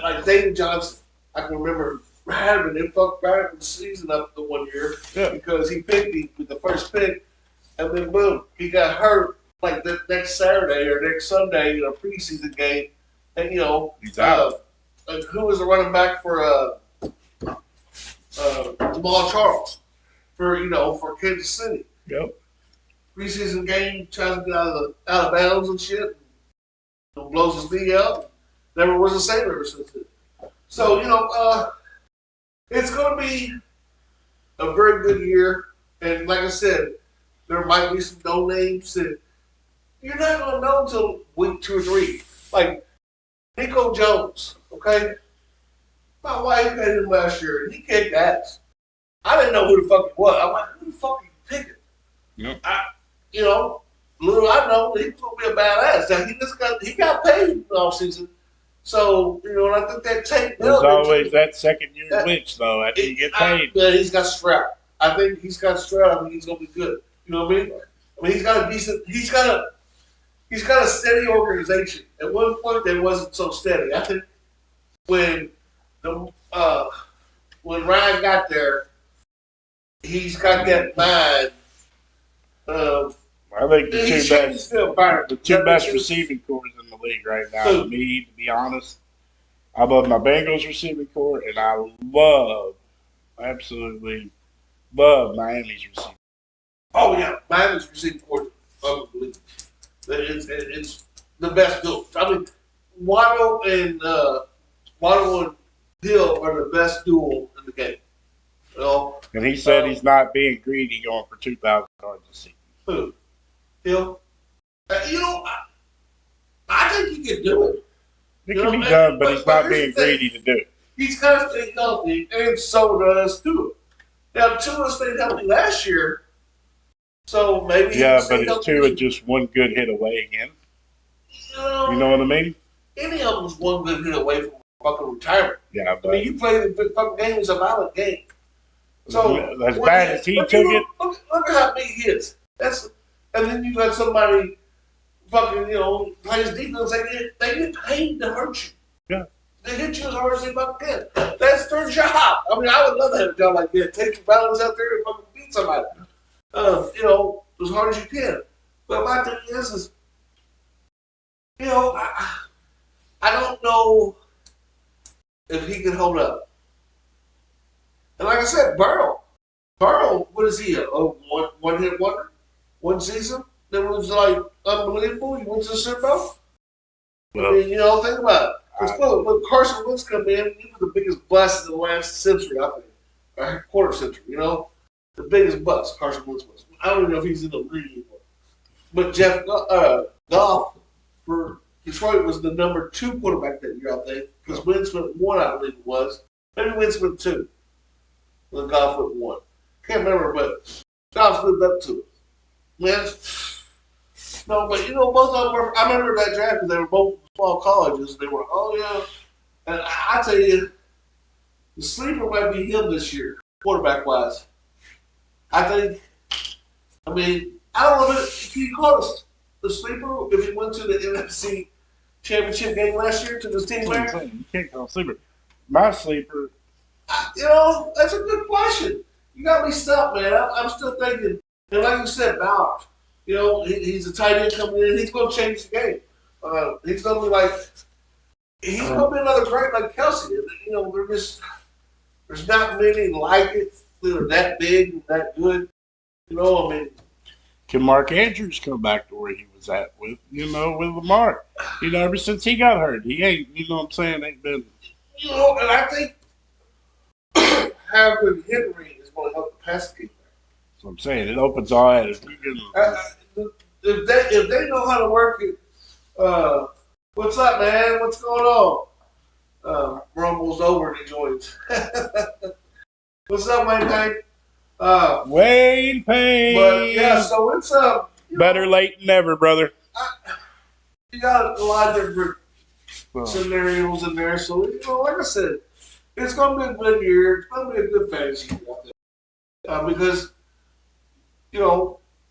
like David Johnson, I can remember having him fucked right from the season up the 1 year because he picked me with the first pick, and then boom, he got hurt like the next Saturday or next Sunday in a preseason game, and he's out. Who was the running back for Jamal Charles for Kansas City? Yep. Preseason game, tries to get out of bounds and shit, and blows his knee out. Never was the same ever since then. So it's going to be a very good year, and like I said, there might be some no names that you're not going to know until week 2 or 3. Like Nico Jones, okay? My wife had him last year, and he kicked ass. I didn't know who the fuck he was. I'm like, who the fuck are you picking? Yep. Little I know he's gonna be a badass. Now he got paid in the offseason. So, and I think that tape. There's always that second year glitch though, after you get paid. Yeah, he's got Stroud. I think he's got Stroud. I think he's gonna be good. You know what I mean? I mean, he's got a steady organization. At one point they wasn't so steady. I think when Ryan got there, he's got that mind of I think the two best receiving corps in the league right now, to me, to be honest. I love my Bengals receiving corps, and I absolutely love Miami's receiving. Oh, yeah. Miami's receiving corps is unbelievable. It's the best duo. I mean, Waddle and Hill are the best duo in the game. And he said he's not being greedy going for 2,000 yards a season. Who? Hill? I think he can do it. It can be done, but he's not being greedy to do it. He's got to stay healthy, and so does Tua. Now, Tua stayed healthy last year, so maybe but is Tua just one good hit away again? You know what I mean? Any of them is one good hit away from fucking retirement. Yeah, but I mean, you play the fucking game, it's a violent game. So as bad as he took it. Look at how big he is. And then you got somebody fucking, plays defense. They get paid to hurt you. Yeah. They hit you as hard as they fucking can. That's their job. I mean, I would love to have a job like that. Take your balance out there and fucking beat somebody. As hard as you can. But my thing is I don't know if he can hold up. And like I said, Burrow, what is he? One hit wonder? One season? That was like unbelievable. He went to the Super Bowl. Well, I mean, think about it. Because when Carson Wentz come in, he was the biggest bust in the last century, I think. Or quarter century, the biggest bust Carson Wentz was. I don't even know if he's in the league anymore. But Jeff Goff for Detroit was the number 2 quarterback that year, I think. Because Wentz went 1, I believe it was. Maybe Vince went 2. The golf went 1. Can't remember, but golf lived up to it. Man, no, but both of them were. I remember that draft because they were both small colleges. They were, oh yeah, and I tell you, the sleeper might be him this year, quarterback wise. I think. I mean, I don't know if can you call it the sleeper if he went to the NFC Championship game last year to this team there. You can't call sleeper. My sleeper. That's a good question. You got me stumped, man. I'm still thinking, and like you said, Bowers. He's a tight end coming in. He's going to change the game. He's going to be like, he's going to be another great like Kelsey. There's not many like it that are that big and that good. I mean, can Mark Andrews come back to where he was at with Lamar? Ever since he got hurt, he ain't. What I'm saying, ain't been. And I think having Henry is going to help the pass game. That's what I'm saying. It opens all eyes. If they know how to work it, what's up, man? What's going on? Rumble's over and he joins. What's up, Wayne Payne? Wayne Payne. But yeah, so it's better late than never, brother. You got a lot of different scenarios in there. So like I said, it's going to be a good year. It's going to be a good fantasy year out there because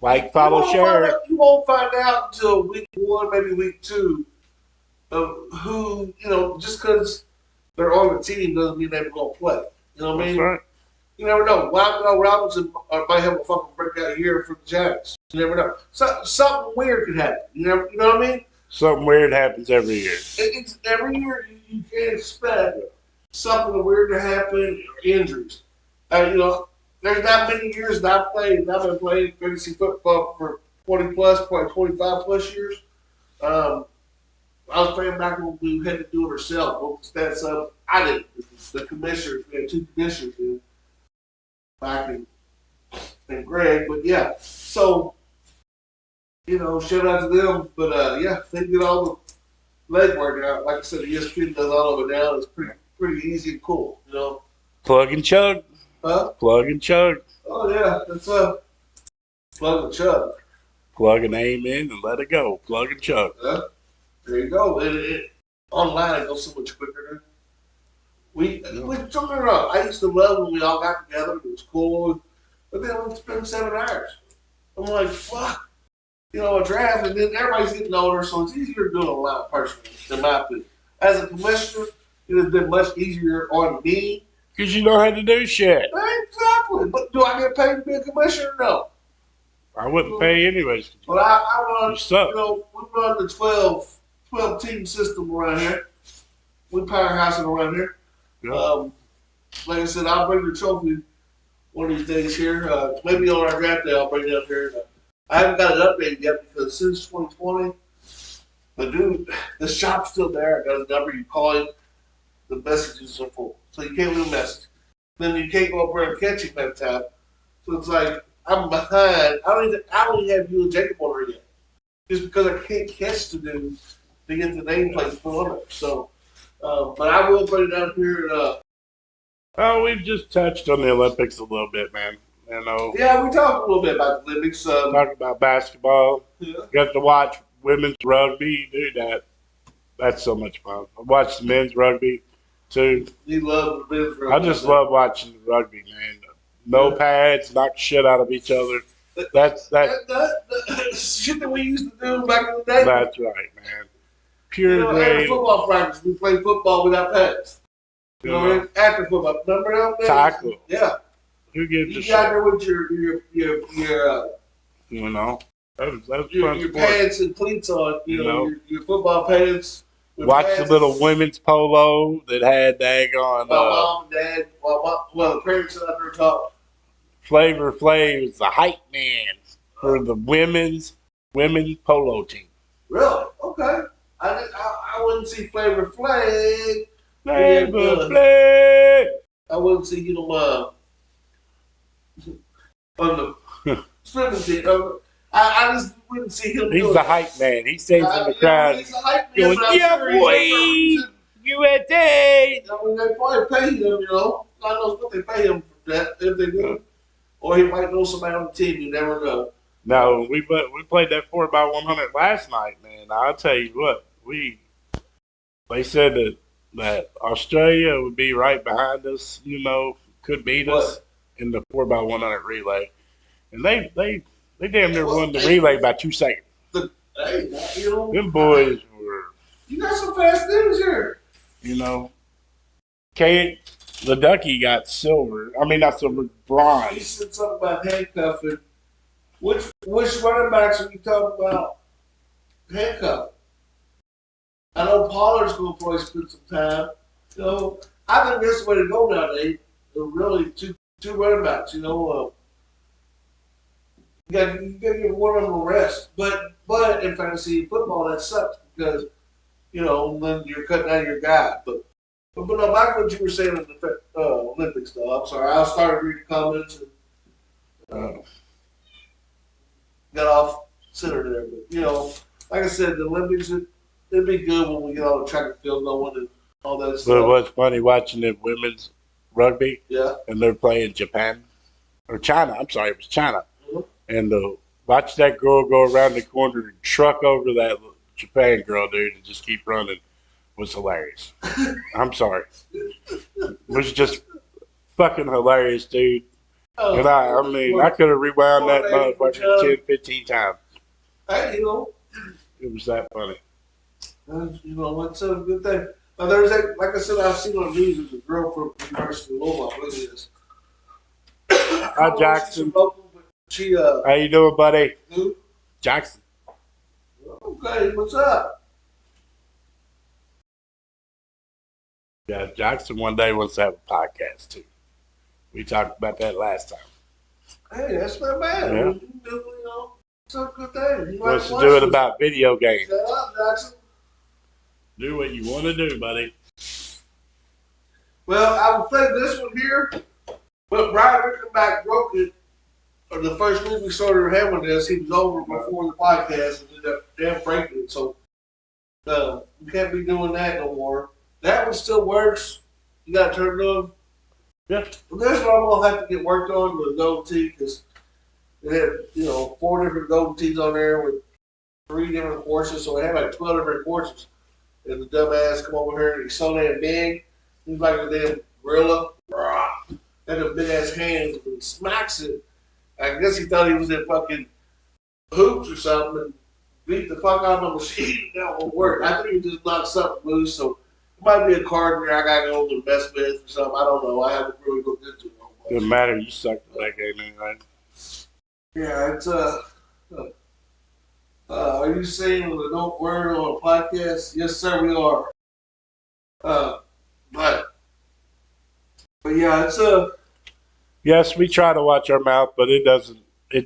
like, follow, share. You won't find out until week 1, maybe week 2, of who just because they're on the team doesn't mean they're going to play. You know what I mean? Right. You never know. Wildell Robinson might have a fucking breakout year for the Giants. You never know. Something weird could happen. You know what I mean? Something weird happens every year. It's every year you can't expect something weird to happen or injuries. There's not many years that I've played. I've been playing fantasy football for 20 plus, probably 25 plus years. I was playing back when we had to do it ourselves. Look the stats up. I didn't. The commissioners, we had 2 commissioners in. Back and Greg, but yeah, so shout out to them. But yeah, they get all the legwork out. Like I said, ESPN does all of it now. It's pretty easy and cool. Plug and chug. Huh? Plug and chug. Oh yeah, that's plug and chug. Plug an aim in and let it go. Plug and chug. There you go. Online it goes so much quicker. Dude. We took it up. I used to love when we all got together. It was cool. But then we spent 7 hours. I'm like, fuck. A draft, and then everybody's getting older, so it's easier to do it online personally, in my opinion. As a commissioner, it has been much easier on me. Because you know how to do shit. Exactly. But do I get paid to be a commissioner? No. I wouldn't pay anyways. But I run, you suck. We run the 12 team system around here. We powerhousing around here. Yeah. Like I said, I'll bring the trophy one of these days here. Maybe on our draft day, I'll bring it up here. I haven't got it updated yet because since 2020, the shop's still there. I got a number. You call him. The messages are full, so you can't leave a message. Then you can't go up there and catch him that time. So it's like I'm behind. I don't even have you and Jacob on there yet, just because I can't catch the dude to get the nameplate put on it. So. But I will put it down here. We've just touched on the Olympics a little bit, man. Yeah, we talked a little bit about the Olympics. Talked about basketball. Yeah. Got to watch women's rugby. Dude, that's so much fun. I watched the men's rugby too. You love the men's rugby. I just love watching the rugby, man. No pads, knock shit out of each other. That's shit that we used to do back in the day. That's right, man. Pure after football practice, we play football without pads. After football, remember that? Tackle. Yeah. Who gives a shit? You got there with your your pants and cleats on. Your football pants. Watch the little women's polo that had daggone. My mom and dad. Well, the parents out there talking. Flavor Flav is the hype man for the women's polo team. Really? Okay. I wouldn't see Flavor Flav. Flavor Flav. I wouldn't see him on the swimming team. I just wouldn't see him. He's the hype man. He stays in the crowd. He's the hype man. Going, yeah, boy. USA. I mean, they probably pay him, you know. God knows what they pay him for that, if they do. Or he might know somebody on the team, you never know. No, we played that 4x100 last night, man. I'll tell you what, they said that Australia would be right behind us, you know, could beat us in the 4x100 relay, and they damn near won the relay by 2 seconds. Hey, you know, Them boys were. You got some fast dudes here. You know, Kate the Ducky got silver. I mean, not silver, bronze. He said something about handcuffing. Which running backs are you talking about handcuffing? I know Pollard's going to probably spend some time. You know, I think that's the way to go nowadays. Really, two running backs. You know, you got to give one of them a rest. But in fantasy football, that sucks because you know then you're cutting out your guy. But no, back to what you were saying in the Olympics, though. I'm sorry, I started reading comments and got off center there. But you know, like I said, the Olympics it'd be good when we get all the track and field going and all that stuff. But it was funny watching the women's rugby. Yeah. And they're playing Japan or China. I'm sorry, it was China. Mm-hmm. And watch that girl go around the corner and truck over that Japan girl, dude, and just keep running was hilarious. I'm sorry. It was just fucking hilarious, dude. Oh, and I mean, I could have rewound that motherfucker 10, 15 times. Hey, you know. It was that funny. You know, it's a good thing. There's like I said, I've seen on the news, there's a girl from the University of Louisville. Look at this. Hi, Jackson. She, how you doing, buddy? Who? Jackson. Okay, what's up? Yeah, Jackson one day wants to have a podcast, too. We talked about that last time. Hey, that's not bad. Yeah. You know, it's a good thing. He wants to do it about video games. Shut up, Jackson. Do what you want to do, buddy. Well, I will play this one here, but Brian Rickenback broke it. Or the first week we started having this, he was over before the podcast and ended up damn breaking it. So we can't be doing that no more. That one still works. You got to turn it on. Yeah. But this one I'm gonna have to get worked on with a gold tee because it had 4 different gold tees on there with 3 different horses, so it had like 12 different horses. And the dumbass come over here and he's so damn big. He's like a damn gorilla. And a big ass hands and he smacks it. I guess he thought he was in fucking hoops or something and beat the fuck out of the machine. That won't work. I think he just knocked something loose, so it might be a card there I gotta go to mess with or something. I don't know. I haven't really looked into it. Doesn't matter. You sucked at that game anyway. Yeah, it's are you saying with a don't word on a podcast? Yes, sir, we are. But yeah, it's Yes, we try to watch our mouth, but it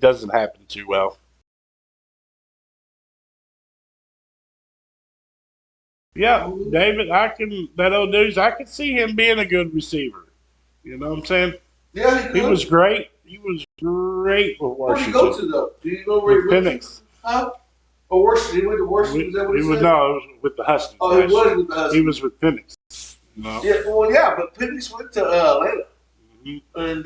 doesn't happen too well. Yeah, David, I can see him being a good receiver. You know what I'm saying? Yeah, he was great. He was great with Washington. Where did he go to though? Do you know where he went? Penix. Huh? Oh, Washington. He went to Washington. Is that what he said? No, it was with the Huskies. Oh, he was with the Huskies. He was with Penix. No. Yeah, well, yeah, but Penix went to Atlanta. Mm-hmm. And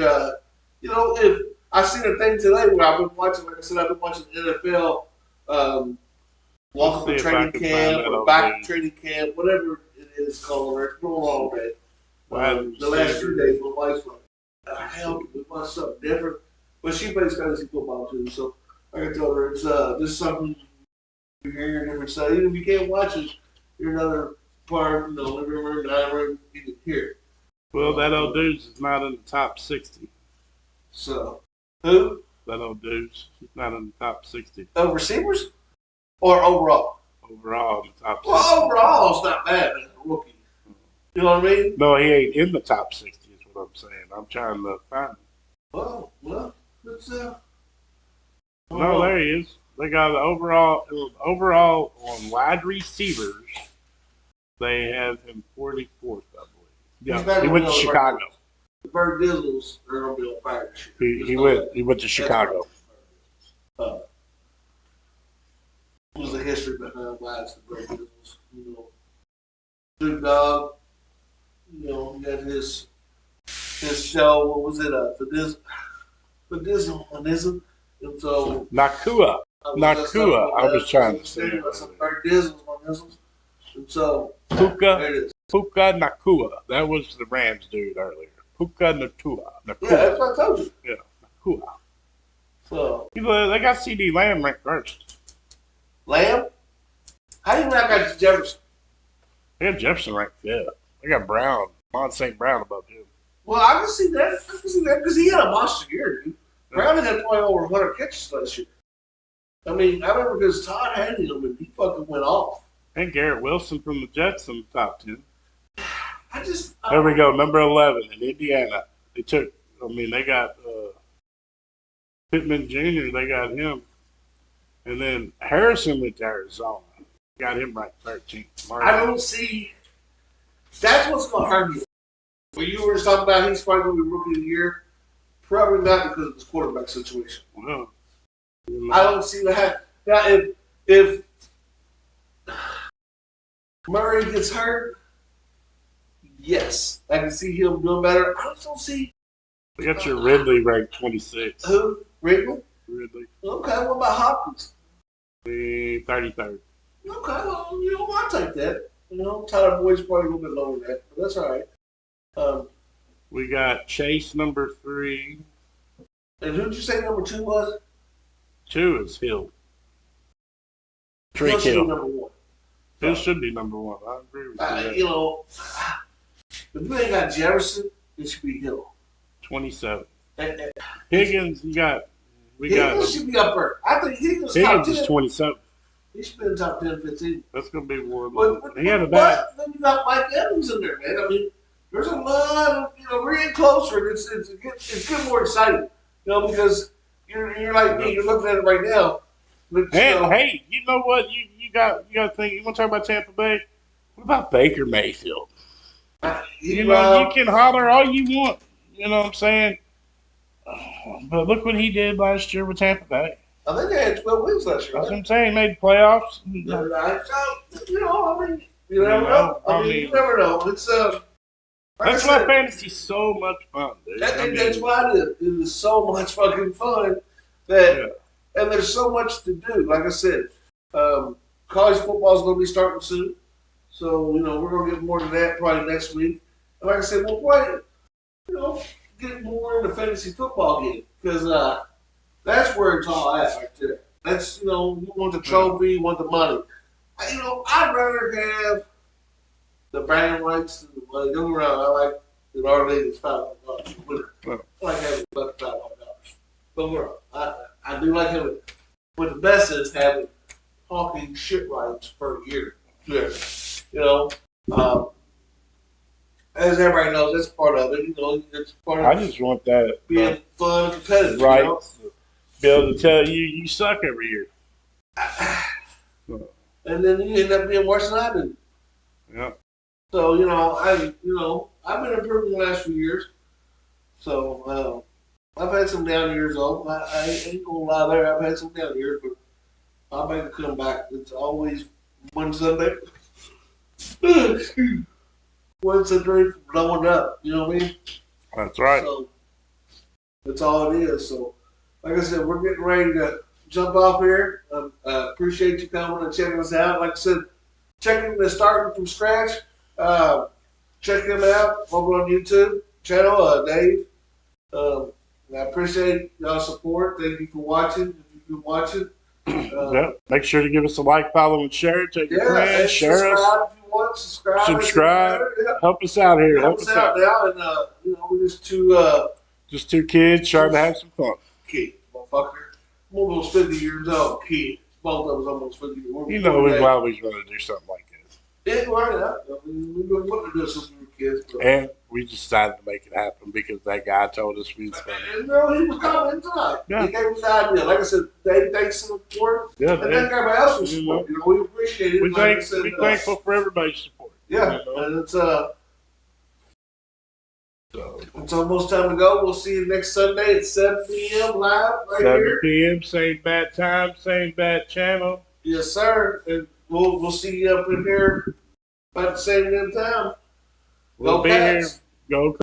if I seen a thing today where I've been watching, like I said, I've been watching NFL walk up training camp or back training camp, whatever it is called. It's going on all day. The last 2 days, my wife's like, hell, we want something different. But she plays fantasy football too, so I can tell her it's this is something you hear different stuff. Even if you can't watch it, you're another part in the living room, dining room, you can hear it. Well, that old dude's is not in the top 60. So, who? That old dude's not in the top 60. Receivers? Or overall? Overall, in the top 60. Well, overall, it's not bad as a rookie. You know what I mean? No, he ain't in the top 60 is what I'm saying. I'm trying to find him. Well, let's No, there he is. They got overall on wide receivers, they have him 44th, I believe. Yeah, he went to Chicago. The Bird Dizzles are going to be on fire this year. He went to Chicago. It was a history behind why it's the Bird Dizzles. Snoop Dogg, you know, he had his show. What was it? Fadism. And so Nakua. Nakua. I was trying to say it. Some Fadism. And so Puka. there it is. Puka Nakua. That was the Rams dude earlier. Puka Nakua. Yeah, that's what I told you. Yeah, Nakua. So They got CD Lamb ranked first. Lamb? How do you not got Jefferson? They got Jefferson ranked fifth. They got Brown, Mon St. Brown above him. Well, I can see that. Because he had a monster year, dude. Brown had probably over 100 catches last year. I mean, I remember because Todd had him and he fucking went off. And Garrett Wilson from the Jets in the top 10. There we go, number 11 in Indiana. They got Pittman Jr., they got him. And then Harrison went to Arizona. Got him ranked 13th. I don't see. That's what's going to hurt you. When you were just talking about he's probably going to be rookie of the year, probably not because of his quarterback situation. Well, I don't see that. Now, if Murray gets hurt, yes, I can see him doing better. I just don't see. They got your Ridley ranked 26. Who? Ridley? Ridley. Okay, what about Hopkins? 33rd. Okay, well, you know, I'll take that. You know, Tyler Boyd's probably a little bit lower than that, but that's all right. We got Chase number 3. And who'd you say number 2 was? 2 is Hill. Hill should be number 1. Hill should be number 1. I agree with you. You know, if you ain't got Jefferson, it should be Hill. 27. Higgins, Higgins should be up there. I think Higgins is 27. He should be in the top 10, 15. That's going to be more. He had a bad. But then you got Mike Evans in there, man. I mean, there's a lot of, we're getting closer. It's getting more exciting, because you're like me. You're looking at it right now. But, hey, you know what? You got to think. You want to talk about Tampa Bay? What about Baker Mayfield? You can holler all you want. You know what I'm saying? But look what he did last year with Tampa Bay. I think they had 12 wins last year. That's what I'm saying. He made the playoffs. You never know. You never know. It's that's why fantasy's so much fun, dude. That's why it is so much fucking fun and there's so much to do. Like I said, college football is going to be starting soon, so we're going to get more to that probably next week. And like I said, we'll probably get more into fantasy football game because that's where it's all at right there. That's you want the trophy, you want the money. I'd rather have the brand rights than the money. Don't get me wrong, I like that our league is $500 a winner. I like having about $500. Don't get me wrong, I do like having. But the best is having talking shit rights per year. Yeah. As everybody knows, that's part of it. It's part of I just want that being fun and competitive. Right. Be able to tell you suck every year. And then you end up being worse than I do. Yeah. So, I've been improving the last few years. So, I've had some down years though. I ain't gonna lie there. I've had some down years, but I'll make a comeback. It's always one Sunday. One Sunday blowing up. You know what I mean? That's right. So, that's all it is. So, like I said, we're getting ready to jump off here. Appreciate you coming and checking us out. Like I said, checking the starting from scratch. Check them out over on YouTube channel, Dave. I appreciate y'all's support. Thank you for watching. If you've been watching, make sure to give us a like, follow, and share. Take your friends, share us. If you want, subscribe. Help us out here. Help us out now. And we're just two kids trying to have some fun. Kid, motherfucker. I'm almost 50 years old. Kid, both of us almost 50 years old. We've always wanted to do something like this. Yeah, right. We've been wanting to do it since we were kids. And we decided to make it happen because that guy told us we was funny. He was coming tonight. Yeah. He gave us the idea. Like I said, Dave, thanks for the support. Yeah, and thank everybody else for support. We appreciate it. We're thankful for everybody's support. Yeah, and it's almost time to go. We'll see you next Sunday at 7 p.m. live right 7 p.m. Same bad time, same bad channel. Yes, sir. And we'll see you up in here About the same damn time. We'll Go be here. Cats. Go